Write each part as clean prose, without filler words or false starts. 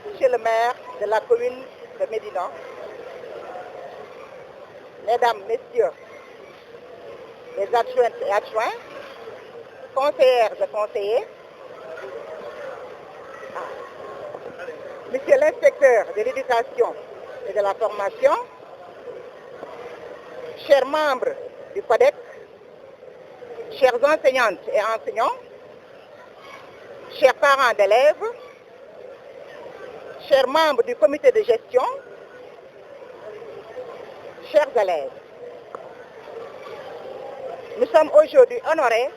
Monsieur le maire de la commune de Médina, mesdames, messieurs, les adjointes et adjoints, conseillères et conseillers, monsieur l'inspecteur de l'éducation et de la formation, chers membres du CODEC, chères enseignantes et enseignants, chers parents d'élèves, chers membres du comité de gestion, chers élèves. Nous sommes aujourd'hui honorés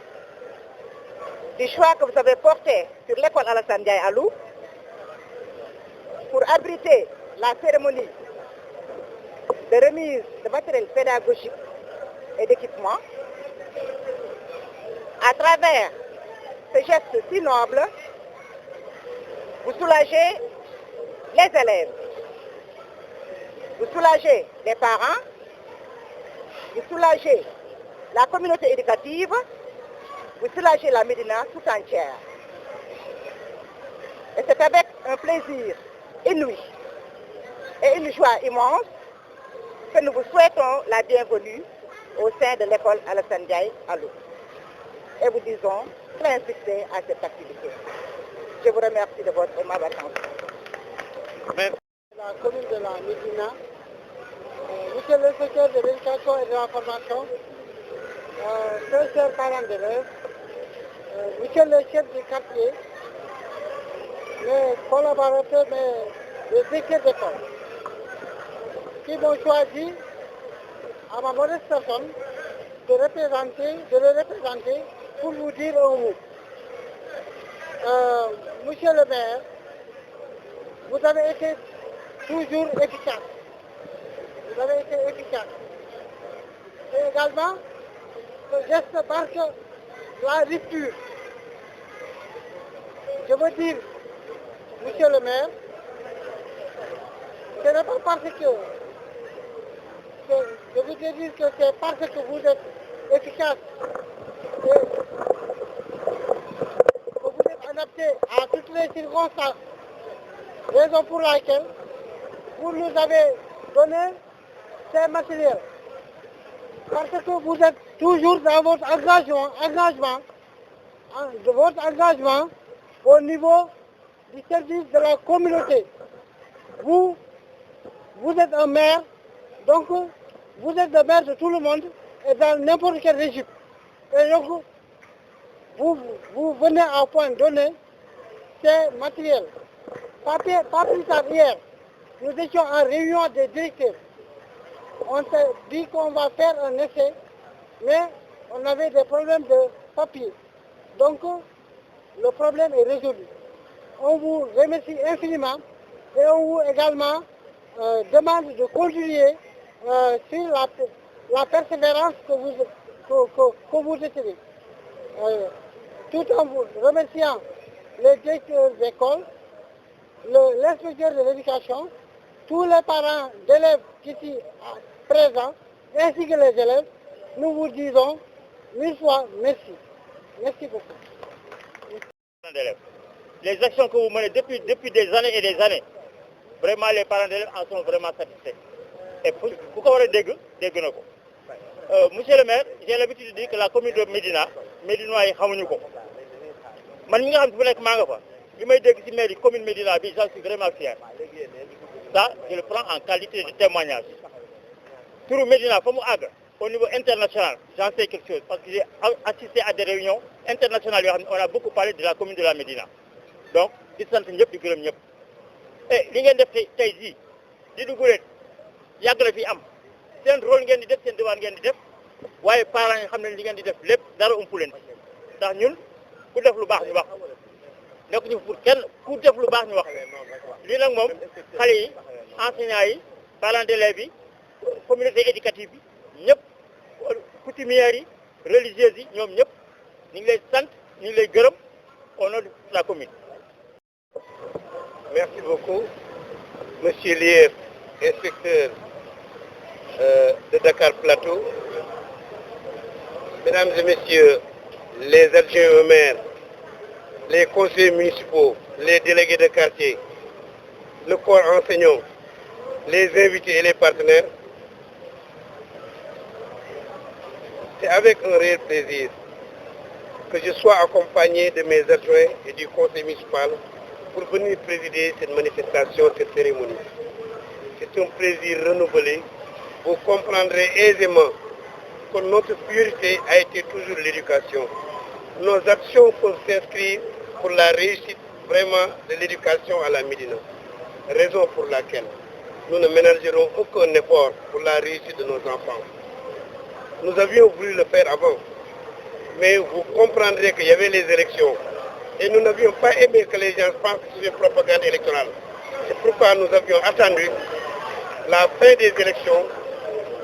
du choix que vous avez porté sur l'école Alassane Ndiaye à Lou pour abriter la cérémonie de remise de matériel pédagogique et d'équipement. À travers ce geste si noble, vous soulagez les élèves, vous soulagez les parents, vous soulagez la communauté éducative, vous soulagez la Médina tout entière. Et c'est avec un plaisir inouï et une joie immense que nous vous souhaitons la bienvenue au sein de l'école Alassane Ndiaye à Lou. Et vous disons plein succès à cette activité. Je vous remercie de votre aimable attention. La commune de la Médina, monsieur le secrétaire de l'éducation et de la formation, très chers parents d'élèves, monsieur le chef du quartier, mes collaborateurs, mes directeurs d'école, qui m'ont choisi à ma modeste personne de le représenter pour vous dire un mot. Monsieur le maire, vous avez été toujours efficace. Vous avez été efficace. Et également, ce geste marque la rupture. Je veux dire, monsieur le maire, ce n'est pas parce que je veux dire que c'est parce que vous êtes efficace et que vous êtes adapté à toutes les circonstances. Raison pour laquelle vous nous avez donné ces matériels. Parce que vous êtes toujours dans votre engagement au niveau du service de la communauté. Vous êtes un maire, donc vous êtes le maire de tout le monde et dans n'importe quel régime. Et donc, vous venez à point donner ces matériels. Pas plus tard hier, nous étions en réunion des directeurs. On s'est dit qu'on va faire un essai, mais on avait des problèmes de papier. Donc, le problème est résolu. On vous remercie infiniment et on vous également demande de continuer sur la persévérance que vous détenez. Tout en vous remerciant les directeurs d'école, l'inspecteur de l'éducation, tous les parents d'élèves ici présents, ainsi que les élèves, nous vous disons 1000 fois merci. Merci beaucoup. Les actions que vous menez depuis des années et des années, vraiment les parents d'élèves en sont vraiment satisfaits. Et pourquoi on dégg na ko. Monsieur le maire, j'ai l'habitude de dire que la commune de Médina, Médinois yi xamuñu ko. Man mi nga xam fu nekk maa nga fa. Li may dégg ci mairie commune Médina bi, j'en suis vraiment fier. Ça, je le prends en qualité de témoignage. Pour Médina, au niveau international, j'en sais quelque chose, parce que j'ai assisté à des réunions internationales. On a beaucoup parlé de la commune de la Médina. Donc, di sant ñëpp di gërëm ñëpp. Et li ngeen def tey jii di duguleet yàgg la fi am seen rôle ngeen di def seen devoir ngeen di def waaye parents yi xam ne li ngeen di def lépp dara umpu leen ndax ñun ku def lu baax ñu wax nekk ñu pour kenn ku def lu baax ñu wax lii nag moom xale yi enseignants yi parents d'élèves yi communauté éducative bi ñëpp coutumières yi religieuses yi ñoom ñëpp ñu ngi lay sant ñu ngi lay gërëm au nom de la commune. Merci beaucoup, Monsieur Lier, inspecteur de Dakar Plateau. Mesdames et Messieurs, les adjoints au maire, les conseillers municipaux, les délégués de quartier, le corps enseignant, les invités et les partenaires, c'est avec un réel plaisir que je sois accompagné de mes adjoints et du conseil municipal pour venir présider cette manifestation, cette cérémonie. C'est un plaisir renouvelé. Vous comprendrez aisément que notre priorité a été toujours l'éducation. Nos actions peuvent s'inscrire pour la réussite vraiment de l'éducation à la Médina. Raison pour laquelle nous ne ménagerons aucun effort pour la réussite de nos enfants. Nous avions voulu le faire avant, mais vous comprendrez qu'il y avait les élections. Et nous n'avions pas aimé que les gens pensent que c'est une propagande électorale. C'est pourquoi nous avions attendu la fin des élections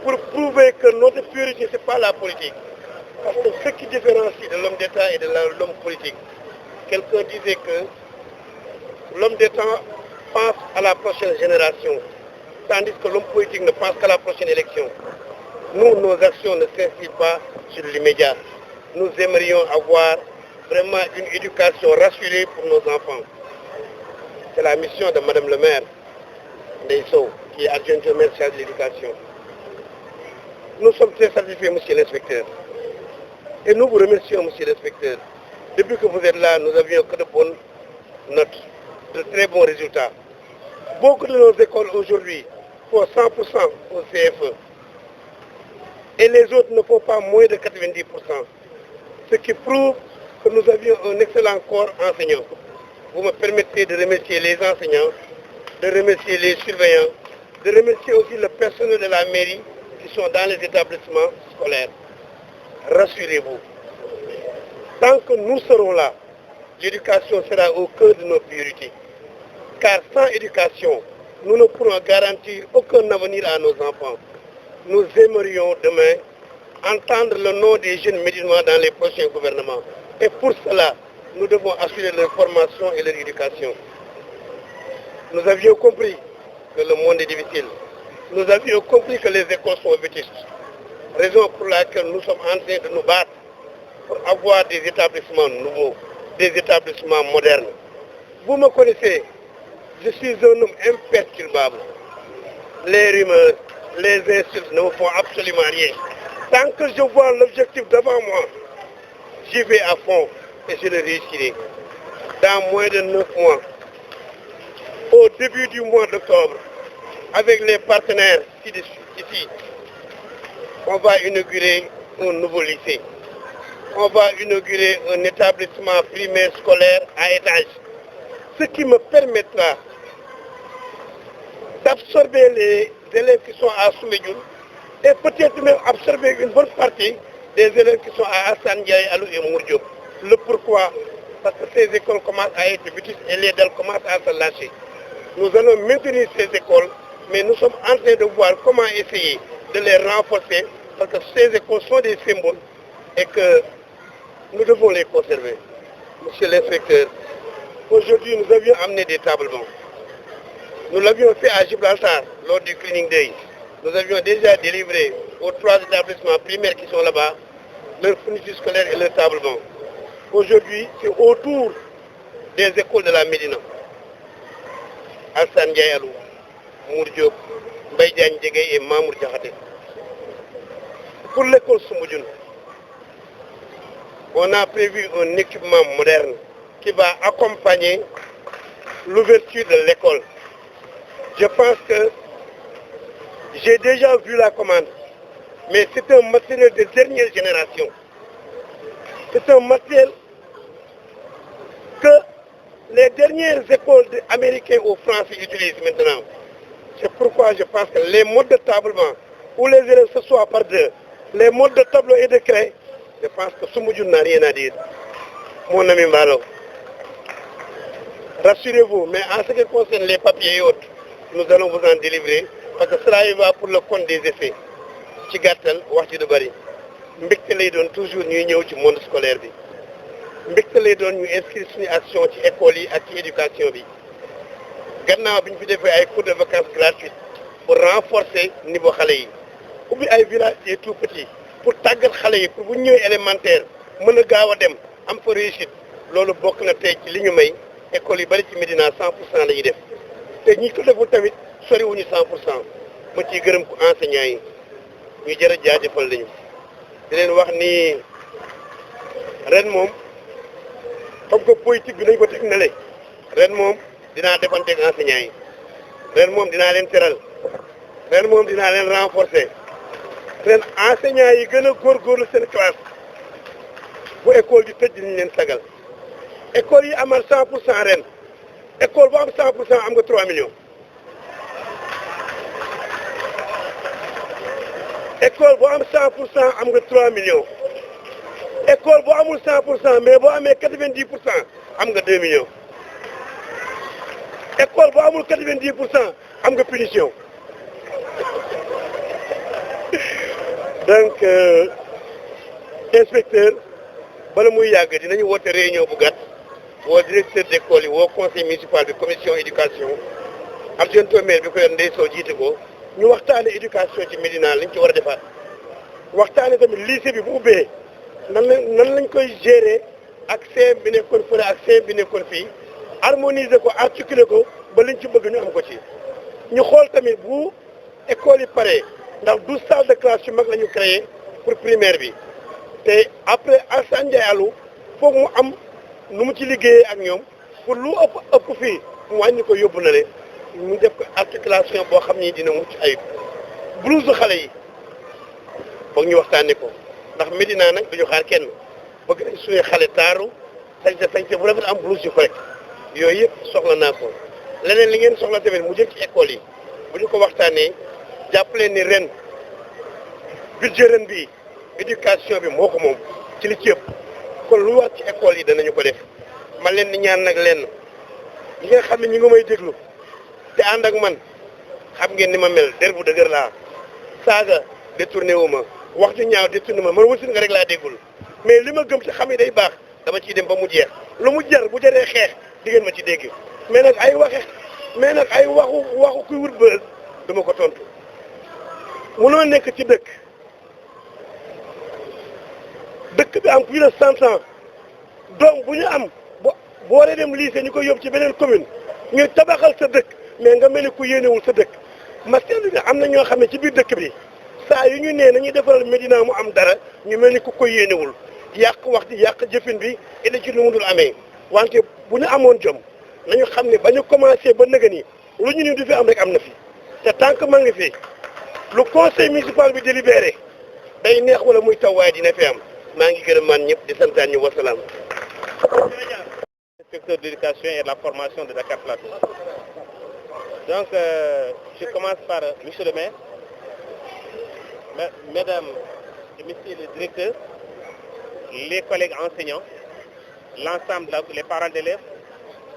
pour prouver que notre priorité, ce n'est pas la politique. Parce que ce qui différencie de l'homme d'État et de l'homme politique, quelqu'un disait que l'homme d'État pense à la prochaine génération, tandis que l'homme politique ne pense qu'à la prochaine élection. Nous, nos actions ne s'inscrivent pas sur l'immédiat. Nous aimerions avoir vraiment une éducation rassurée pour nos enfants. C'est la mission de Madame le maire, Ndeiso, qui est adjointe au maire chargé de l'éducation. Nous sommes très satisfaits, monsieur l'inspecteur. Et nous vous remercions, monsieur l'inspecteur. Depuis que vous êtes là, nous avions que de bonnes notes, de très bons résultats. Beaucoup de nos écoles aujourd'hui font 100% au CFE. Et les autres ne font pas moins de 90%. Ce qui prouve que nous avions un excellent corps enseignant. Vous me permettez de remercier les enseignants, de remercier les surveillants, de remercier aussi le personnel de la mairie qui sont dans les établissements scolaires. Rassurez-vous, tant que nous serons là, l'éducation sera au cœur de nos priorités. Car sans éducation, nous ne pourrons garantir aucun avenir à nos enfants. Nous aimerions demain entendre le nom des jeunes médinois dans les prochains gouvernements. Et pour cela, nous devons assurer leur formation et leur éducation. Nous avions compris que le monde est difficile. Nous avions compris que les écoles sont vétustes. Raison pour laquelle nous sommes en train de nous battre pour avoir des établissements nouveaux, des établissements modernes. Vous me connaissez, je suis un homme imperturbable. Les rumeurs, les insultes ne me font absolument rien. Tant que je vois l'objectif devant moi, j'y vais à fond et je le réussirai. Dans moins de 9 mois, au début du mois d'octobre, avec les partenaires ici, on va inaugurer un nouveau lycée. On va inaugurer un établissement primaire scolaire à étage. Ce qui me permettra d'absorber les élèves qui sont à Soumédioune et peut-être même absorber une bonne partie des élèves qui sont à Hassan Ndiaye, Alou et Mourdiop. Le pourquoi? Parce que ces écoles commencent à être vétustes et les dalles commencent à se lâcher. Nous allons maintenir ces écoles, mais nous sommes en train de voir comment essayer de les renforcer, parce que ces écoles sont des symboles et que nous devons les conserver. Monsieur l'inspecteur, aujourd'hui nous avions amené des tables bancs. Nous l'avions fait à Gibraltar lors du Cleaning Day. Nous avions déjà délivré aux 3 établissements primaires qui sont là-bas leurs fournitures scolaires et leurs tables bancs. Aujourd'hui, c'est autour des écoles de la Médina. Hassan Ndiaye Alou, Mour Diop, Mbaye Diagne Djegay et Mamour Diakhaté. Pour l'école Soumoudioune, on a prévu un équipement moderne qui va accompagner l'ouverture de l'école. Je pense que j'ai déjà vu la commande, mais c'est un matériel de dernière génération. C'est un matériel que les dernières écoles américaines ou françaises utilisent maintenant. C'est pourquoi je pense que les modes de tablement, où les élèves se soient par deux, les modes de tableau et de craie, je pense que Soumoudjoun n'a rien à dire. Mon ami Mbalo, rassurez-vous, mais en ce qui concerne les papiers et autres, nous allons vous en délivrer, parce que cela y va pour le compte des effets. Ci gàttal wax ci du bari mbégte lay doon toujours ñuy ñëw ci monde scolaire bi mbégte lay doon ñu inscrire suñu action ci école yi ak ci éducation bi gannaaw bi ñu fi defee ay cours de vacances gratuites pour renforcer niveau xale yi ubbi ay villages et tout petits pour tàggat xale yi pour bu ñu ñëwee élémentaire mën a gaaw a dem am fa réussite loolu bokk na tey ci li ñu may école yi bari ci Médina 100% la ñuy def te ñi ko deful tamit soriwuñu 100% ma ciy gërëm ko enseignants yi ñu jërë jaajëfal lañu di leen wax ni ren moom comme que politique bi nañ ko teg nale ren moom dinaa defanteeg enseignants yi ren moom dinaa leen teral ren moom dinaa leen renforcer ren enseignants yi gën a góorgóorlu seen classe bu école di tëj dinañ leen sagal école yi amal 100% ren école bu am 100% am nga 3 millions école bu am 100% am nga 3 millions école bu amul 100% mais boo amee 90% am nga 2 millions école bu amul 90% am nga punition donc inspecteur bala muy yàgg dinañu woote réunion bu gàtt woo directeur d'école yi woo conseil municipal bi commission éducation adjoint au maire bi ko yor Ndeye Sow jiite ko ñu waxtaane éducation ci Médina lañ ci war a defaat waxtaane tamit lycée bi bu ubbee nan lañ koy gérer ak CM bi nekkoon fële ak CM bi nekkoon fii harmoniser ko articuler ko ba liñ ci bëgg ñu am ko ci ñu xool tamit bu école yi pare ndax 12 salles de classe yu mag la ñu créé pour primaire bi te après Alassane Ndiaye Alou foog mu am nu mu ci liggéeyee ak ñoom pour lu ëpp fii mu wàññi ko yóbbu na le ñu def ko articulation boo xam ni dina mucc ayib blouse xale yi foog ñu waxtaanee ko ndax Médina nag duñu xaar kenn bëgg nañ suñu xale taaru sañse bu rafet am blouse yu correct yooyu yëpp soxla naa ko leneen li ngeen soxla tamit mu jëm ci école yi bu ñu ko waxtaanee jàppale ni ren budget ren bi éducation bi moo ko moom ci li ci ëpp kon lu war ci école yi danañu ko def man leen di ñaan nag lenn ñi nga xam ne ñi nga may déglu te ànd ak man xam ngeen ni ma mel der bu dëgër laa saaga détourné wu ma wax ju ñaaw détourné ma man wasin nga rek laa déggul mais li ma gëm ci xam ne day baax dama ciy dem ba mu jeex lu mu jar bu jaree xeex di ngeen ma ci dégg mais nag ay waxu kuy wut bës duma ko tontu munoo nekk ci dëkk bi am plus de 100 ans doom bu ñu am boo waree dem lycée ñu koy yóbbu ci beneen commune ñuy tabaxal sa dëkk mais nga mel ni ku yéenewul sa dëkk ma seetlu ne am na ñoo xam ne ci biir dëkk bi saa yu ñu nee nañuy defaral Médina mu am dara ñu mel ni ku ko yéenewul yàq wax di yàq jëfin bi indi ci lu mu dul amee wante bu ñu amoon jom nañu xam ne ba ñu commencé ba nëgën yi lu ñu ni du fi am rek am na fi te tant que ma ngi fi lu conseil municipal bi délibéré day neex wala muy taw waaye dina fi am maa ngi gërëm man ñëpp di santaan ñu wasalaam. Inspecteur de l'éducation et de la formation de Dakar Plateau. Donc, je commence par monsieur le maire, mesdames et messieurs les directeurs, les collègues enseignants, l'ensemble, les parents d'élèves,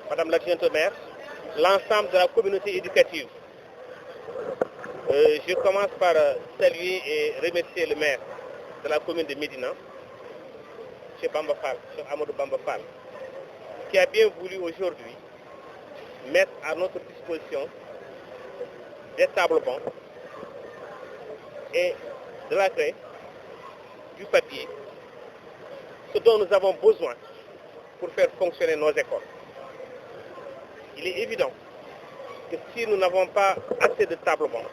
madame l'adjointe au maire, l'ensemble de la communauté éducative. Je commence par saluer et remercier le maire de la commune de Médina, M. Bamba Fall, M. Amadou Bamba Fall, qui a bien voulu aujourd'hui mettre à notre disposition des tables bancs et de la craie, du papier, ce dont nous avons besoin pour faire fonctionner nos écoles. Il est évident que si nous n'avons pas assez de tables bancs,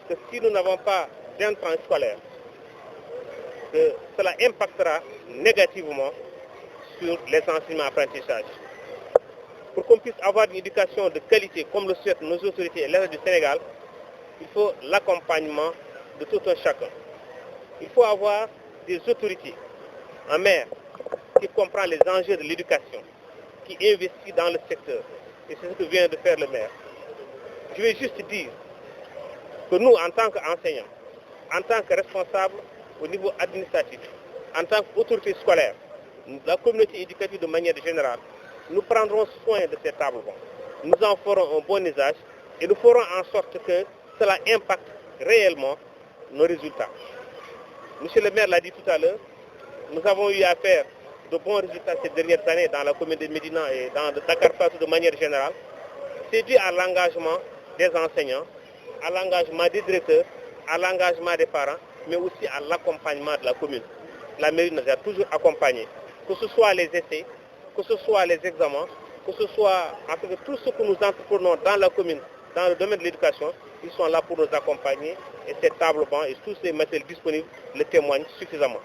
que si nous n'avons pas d'intrants scolaires, que cela impactera négativement sur les enseignements apprentissages. pour qu'on puisse avoir une éducation de qualité comme le souhaitent nos autorités et l'État du Sénégal, il faut l'accompagnement de tout un chacun. Il faut avoir des autorités, un maire qui comprend les enjeux de l'éducation, qui investit dans le secteur. Et c'est ce que vient de faire le maire. Je vais juste dire que nous, en tant qu'enseignants, en tant que responsables au niveau administratif, en tant qu'autorité scolaire, la communauté éducative de manière générale, nous prendrons soin de ces tables rondes. Nous en ferons un bon usage et nous ferons en sorte que cela impacte réellement nos résultats. Monsieur le maire l'a dit tout à l'heure, nous avons eu à faire de bons résultats ces dernières années dans la commune de Médina et dans Dakar Plateau de manière générale. C'est dû à l'engagement des enseignants, à l'engagement des directeurs, à l'engagement des parents, mais aussi à l'accompagnement de la commune. La mairie nous a toujours accompagnés, que ce soit les essais, que ce soit les examens, que ce soit en fait, tout ce que nous entreprenons dans la commune, dans le domaine de l'éducation, ils sont là pour nous accompagner et ces tables bancs et tous ces matériels disponibles le témoignent suffisamment.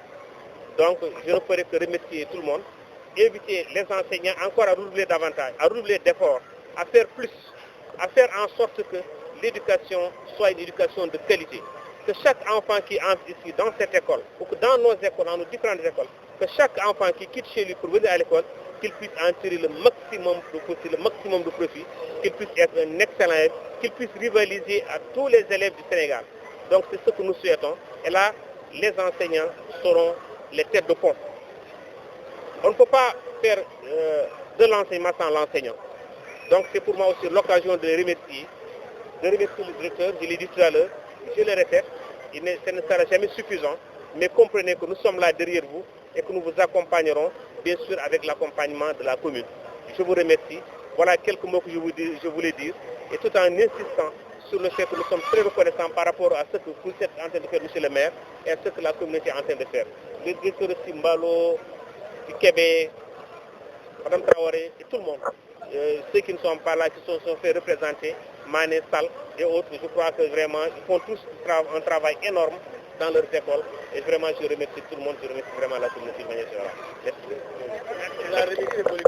Donc je ne pourrais que remercier tout le monde, inviter les enseignants encore à redoubler davantage, à redoubler d'efforts, à faire plus, à faire en sorte que l'éducation soit une éducation de qualité. Que chaque enfant qui entre ici dans cette école, ou que dans nos écoles, dans nos différentes écoles, que chaque enfant qui quitte chez lui pour venir à l'école, qu'il puisse en tirer le maximum de profit, qu'il puisse être un excellent élève, qu'il puisse rivaliser à tous les élèves du Sénégal. Donc c'est ce que nous souhaitons. Et là, les enseignants seront les têtes de pont. On ne peut pas faire de l'enseignement sans l'enseignant. Donc c'est pour moi aussi l'occasion de remercier le directeur, je l'ai dit tout à l'heure, je le répète, ce ne sera jamais suffisant, mais comprenez que nous sommes là derrière vous et que nous vous accompagnerons, bien sûr, avec l'accompagnement de la commune. Je vous remercie. Voilà quelques mots que je voulais dire, et tout en insistant sur le fait que nous sommes très reconnaissants par rapport à ce que vous êtes en train de faire, monsieur le maire, et à ce que la communauté est en train de faire. Le directeur de Simbalo, du Québec, Madame Traoré, et tout le monde. Ceux qui ne sont pas là, qui se sont fait représenter, Mané, Sal et autres, je crois que vraiment, ils font tous un travail énorme dans leurs écoles. Et vraiment, je remercie tout le monde, je remercie vraiment la communauté de manière générale. Merci. La remercie pour les